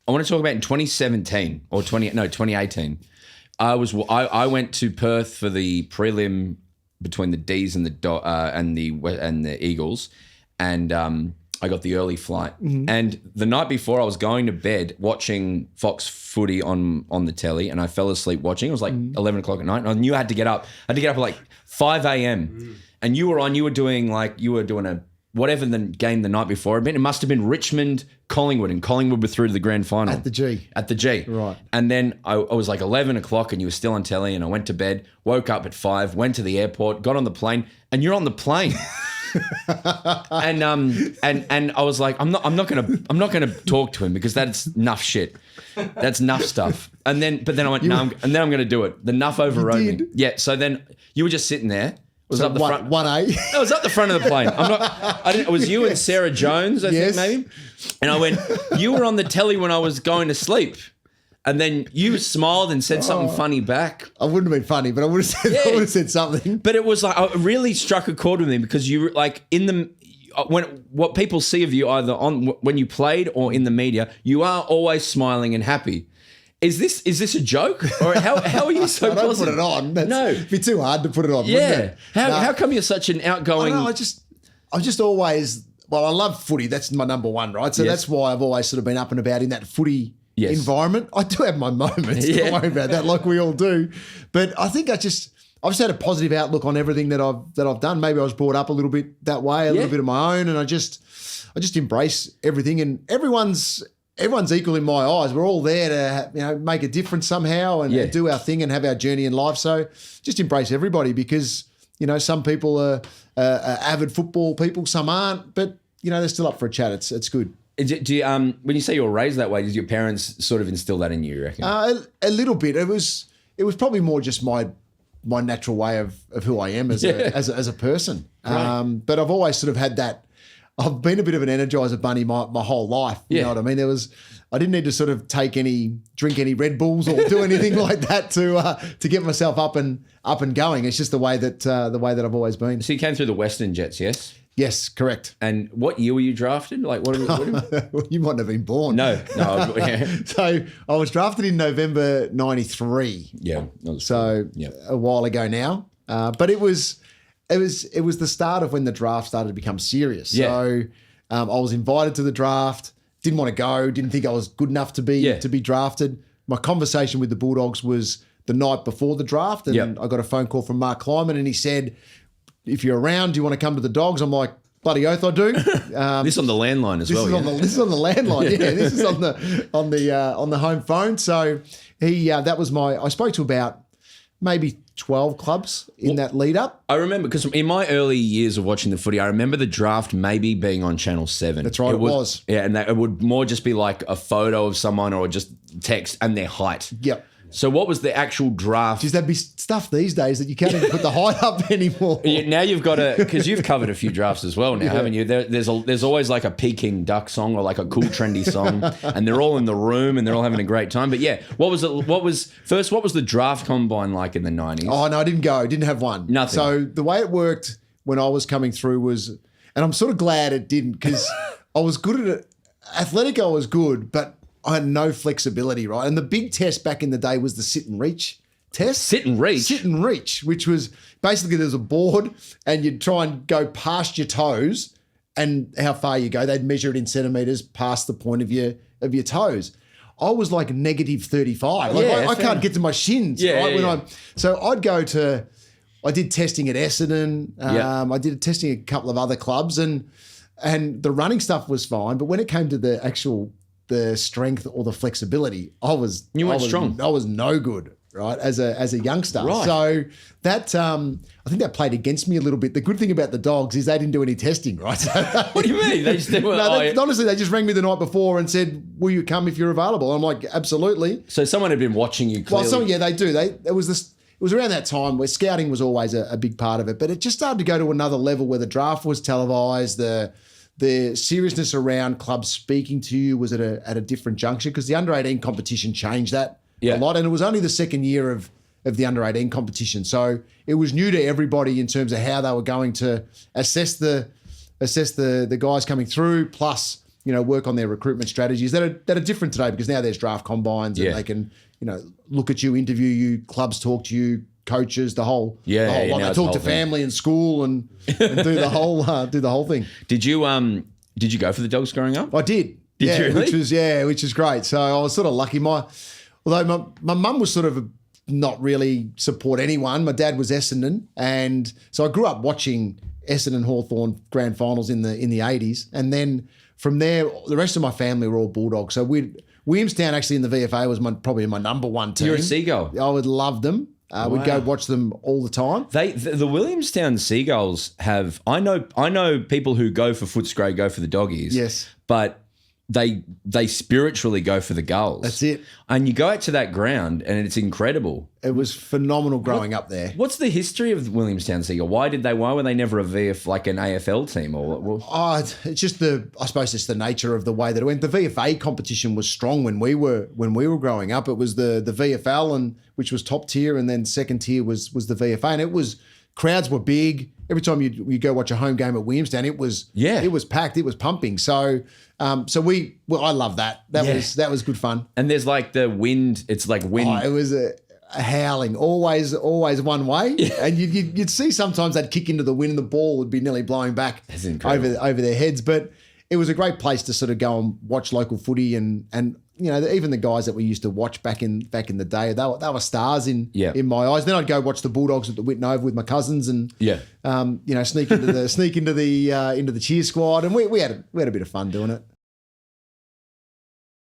I want to talk about in 2017 or 2018. I went to Perth for the prelim between the D's and the Eagles, and I got the early flight. And the night before, I was going to bed watching Fox Footy on the telly, and I fell asleep watching. It was like 11 o'clock at night, and I knew I had to get up. I had to get up at like 5 a.m. And you were doing a whatever the game the night before. It must have been Richmond, Collingwood, and Collingwood were through to the grand final. At the G. Right. And then I was like 11 o'clock and you were still on telly, and I went to bed, woke up at 5, went to the airport, got on the plane, and you're on the plane. and I was like, I'm not gonna talk to him because that's enough shit. That's enough stuff. But then I went, I'm gonna do it. The nuff overrode me. Yeah. So then you were just sitting there. It was up the front. 1A. It was up the front of the plane. It was you and Sarah Jones, I think maybe. And I went, you were on the telly when I was going to sleep. And then you smiled and said something funny back. I wouldn't have been funny, but I would have said something. But it was like, it really struck a chord with me because you were like what people see of you either when you played or in the media, you are always smiling and happy. Is this a joke? Or how are you so I don't positive? put it on. No. It'd be too hard to put it on, wouldn't it? How come you're such an outgoing... I just always... Well, I love footy. That's my number one, right? So that's why I've always sort of been up and about in that footy environment. I do have my moments. Don't worry about that, like we all do. But I think I've just had a positive outlook on everything that I've done. Maybe I was brought up a little bit that way, a little bit of my own, and I just embrace everything. And everyone's equal in my eyes. We're all there to make a difference somehow and do our thing and have our journey in life. So just embrace everybody because some people are avid football people, some aren't, but they're still up for a chat. It's good. Do you, when you say you were raised that way, did your parents sort of instill that in you reckon? A little bit. It was probably more just my natural way of who I am as a person. Right. But I've always sort of had that. I've been a bit of an Energizer bunny my whole life. You know what I mean? I didn't need to sort of drink any Red Bulls or do anything like that to get myself up and going. It's just the way that I've always been. So you came through the Western Jets, yes? Yes, correct. And what year were you drafted? Like what you mightn't have been born. No. So I was drafted in November 93. Yeah. So a while ago now. But it was the start of when the draft started to become serious. Yeah. So I was invited to the draft, didn't want to go, didn't think I was good enough to be drafted. My conversation with the Bulldogs was the night before the draft, and I got a phone call from Mark Kleiman, and he said, if you're around, do you want to come to the Dogs? I'm like, bloody oath I do. This on the landline as well. This is on the landline, yeah. This is on the home phone. So I spoke to about maybe 12 clubs in that lead up. I remember because in my early years of watching the footy, I remember the draft maybe being on Channel 7. That's right, it was. Yeah, and it would more just be like a photo of someone or just text and their height. Yep. So what was the actual draft? Geez, there'd be stuff these days that you can't even put the height up anymore. Now you've got because you've covered a few drafts as well now, haven't you? There's always like a Peking duck song or like a cool trendy song, and they're all in the room and they're all having a great time. But yeah, what was the draft combine like in the 90s? Oh no, I didn't go. Didn't have one. Nothing. So the way it worked when I was coming through was, and I'm sort of glad it didn't because I was good at it. Athletic, I was good, but I had no flexibility, right? And the big test back in the day was the sit and reach test. Sit and reach? Sit and reach, which was basically there's a board and you'd try and go past your toes and how far you go. They'd measure it in centimetres past the point of your toes. I was like negative 35. Like I can't get to my shins, right? So I'd go to, I did testing at Essendon. I did testing at a couple of other clubs and the running stuff was fine. But when it came to the strength or the flexibility, I was strong. I was no good, right, as a youngster. Right. So that I think that played against me a little bit. The good thing about the Dogs is they didn't do any testing, right? So what do you mean? They just honestly, they just rang me the night before and said, "Will you come if you're available?" I'm like, "Absolutely." So someone had been watching you clearly. Well, they do. It was around that time where scouting was always a big part of it, but it just started to go to another level where the draft was televised. The seriousness around clubs speaking to you was at a different juncture because the under-18 competition changed that a lot. And it was only the second year of the under-18 competition. So it was new to everybody in terms of how they were going to assess the guys coming through, plus work on their recruitment strategies that are different today, because now there's draft combines and they can, look at you, interview you, clubs talk to you, coaches, the whole lot. They talk to family and school and do the whole thing. Did you go for the Dogs growing up? I did. Did you really? which is great. So I was sort of lucky. Although my mum was sort of not really support anyone. My dad was Essendon, and so I grew up watching Essendon Hawthorn grand finals in the 80s, and then from there the rest of my family were all Bulldogs. So Williamstown actually in the VFA was probably my number one team. You're a Seagull. I would love them. We'd go watch them all the time. The Williamstown Seagulls have. I know people who go for Footscray go for the Doggies. Yes, but they spiritually go for the Gulls. That's it. And you go out to that ground and it's incredible. It was phenomenal growing up there. What's the history of the Williamstown Seagull? Why were they never a VF, like an AFL team? It's just I suppose it's the nature of the way that it went. The VFA competition was strong when we were growing up. It was the VFL, which was top tier, and then second tier was the VFA, and crowds were big. Every time you go watch a home game at Williamstown, it was packed, it was pumping. So I love that. That was good fun. And there's like the wind. It's like wind. It was a howling, always one way. Yeah. And you'd see sometimes they'd kick into the wind and the ball would be nearly blowing back over their heads. But it was a great place to sort of go and watch local footy, and even the guys that we used to watch back in the day, they were stars in my eyes. Then I'd go watch the Bulldogs at the Whitten Oval with my cousins, and sneak into the cheer squad, and we had a bit of fun doing it.